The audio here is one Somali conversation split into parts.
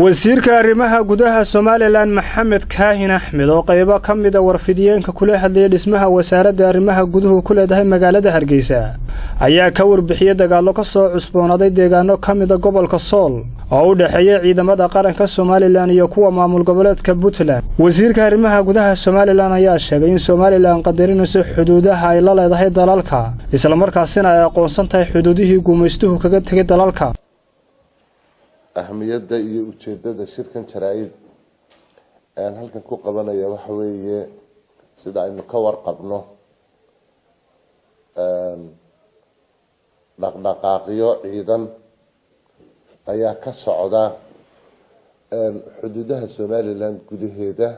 wasiirka arrimaha gudaha Soomaaliland Maxamed Kaahin Axmed oo qaybo ka mid ah warfidiyeenka kula hadlay dhismaha wasaaradda arrimaha guduhu ku leedahay magaalada Hargeysa ayaa ka warbixiyay dagaalo ka soo cusboonaaday deegaano ka mid ah gobolka Sool oo u dhaxeeya ciidamada qaranka Soomaaliland iyo kuwa maamul goboleedka Puntland. Wasiirka arrimaha gudaha Soomaaliland ayaa sheegay in Soomaaliland qadarinayso xuduudaha ay la leedahay dalalka isla markaasina ay aqoonsan tahay xuduudihii gumaystuhu kaga tagay dalalka. أهمية وجودة شركة شرايد هل كان قبنا يا وحوي سيدا إنه كور قبنا دقاقيو أيضا أيها كالصعودة حدودها سوماليلاند كده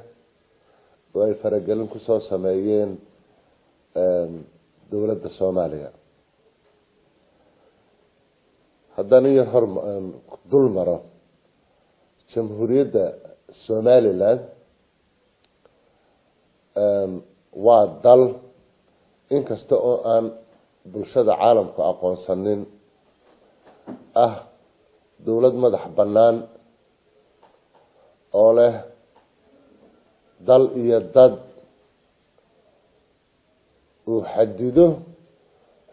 وأي فرقلن كسو سمايين دولة الصومالية هذا يظهر دول مرة جمهورية سوماليلاند وضل إن كستو أن بلشة عالم كأقوى سنين دولة مدح بنان أوله ضل يدد وحدده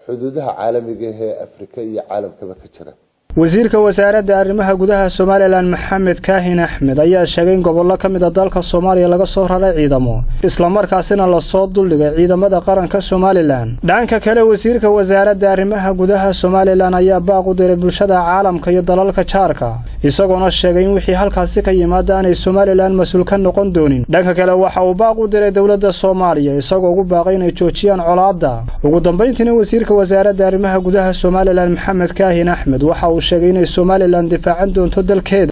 حدودها عالمية هي أفريقية عالم كما كتير. wasiirka wasaaradda arrimaha gudaha Soomaaliland Maxamed Kaahin Axmed ayaa sheegay in gobollo ka mid ah dalka Soomaaliya laga soo raray ciidamo isla markaasina la soo duldhigay ciidamada qaranka Soomaaliland. Dhanka kale wasiirka wasaaradda arrimaha gudaha Soomaaliland ayaa baaq u diray bulshada caalamka iyo dalalka jaarka isagoona sheegay in wixii halkaas ka yimaada ay Soomaaliland mas'uul ka noqon doonin. Dhanka kale waxa uu baaq u diray dawladda Soomaaliya isagoo ugu baaqay inay joojiyaan colaadda. Ugu dambeyntiina wasiirka wasaaradda arrimaha gudaha Soomaaliland Maxamed Kaahin Axmed waxa uu sheegay in Soomaaliland difaacan doonto dalkeeda.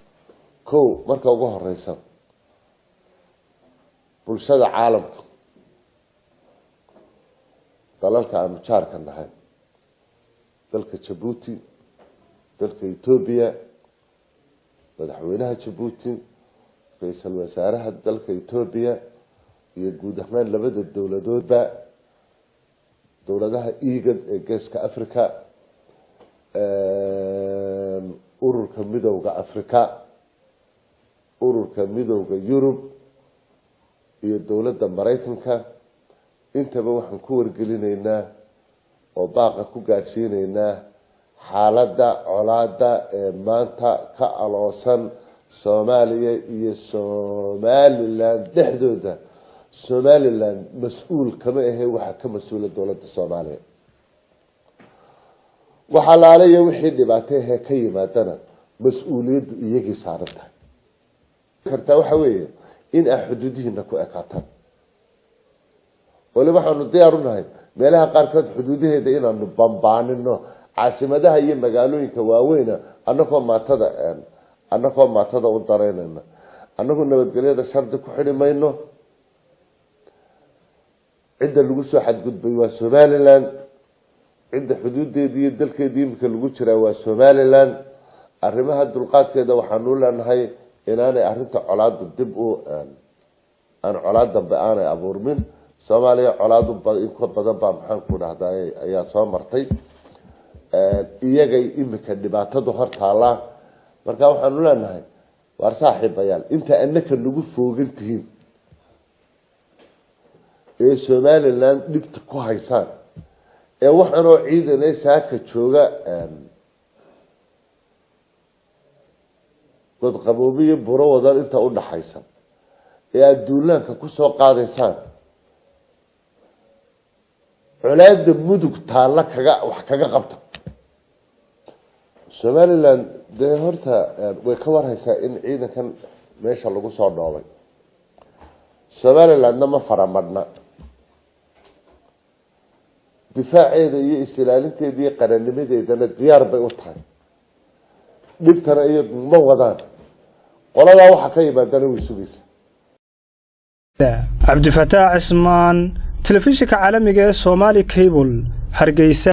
marka ugu horeysa bulshada caalamka dalalka aanu jaarka nahay dalka Djibouti dalka Ethiopia madaxweynaha Djibouti ra'iisul wasaaraha dalka Ethiopia iyo guud ahaan labada dawladoodba dawladaha IGAD ee Geeska Afrika ururka midowga Afrika ururka midowga Yurub iyo dawladda Mareykanka intaba waxaan ku wargelinaynaa oo baaqa ku gaarsiinaynaa xaaladda colaadda ee maanta ka aloosan Soomaaliya iyo Somaliland dhexdooda. Somaliland mas'uul kama ahay waxa ka mas'uula dawladda Soomaaliya waxa la leeyahay wixii dhibaato ah ka yimaadana mas'uuliyaddu iyagii saaran tahay karta waxa weeye in xuduudihiina ku ekaataan wali waxaanu diyaar u nahay meelaha qaar ka xuduudaheeda inaanu bambaanino caasimadaha iyo magaalooyinka waaweyn annagoo maatada u dareynayna annagoo nabadgelyada shardi ku xidhimayno cidda lagu soo xadgudbay waa Somaliland عند حدود دي الدلك دي ممكن الوجرة وسوماليلاند arrimaha dulqaadkeeda waxaan u leenahay inaanay arinta colaad dib aan colaad dambe aanay abuurmin Soomaaliya colaad badan baa maxaan ku dhahday ayaa soo martay iyagay imika dhibaatadu hortaala marka waxaan u leenahay war saaxiibayaal inta annaka lagu foogantihiin ee Somaliland dibta ku haysaan ee waxaan oo ciidanay saaka jooga dad qaboobiye buro wadan inta u dhaxaysan ee aduulaanka ku soo qaadaysaan culaada mudug taala wax kaga qabta Somaliland de horta way ka warhaysaa in ciidankan meesha lagu soo dhoobay Somaliland ma faramadna difaaceeda iyo islaalinteeda iyo qarannimadeedana diyaar bay u tahay dhibtana iyo ma wadaan qolada waxa ka yimaadana way sugaysaa Cabdi Fataax Ismaan telefishinka caalamiga ee Somali Cable Hargeysa.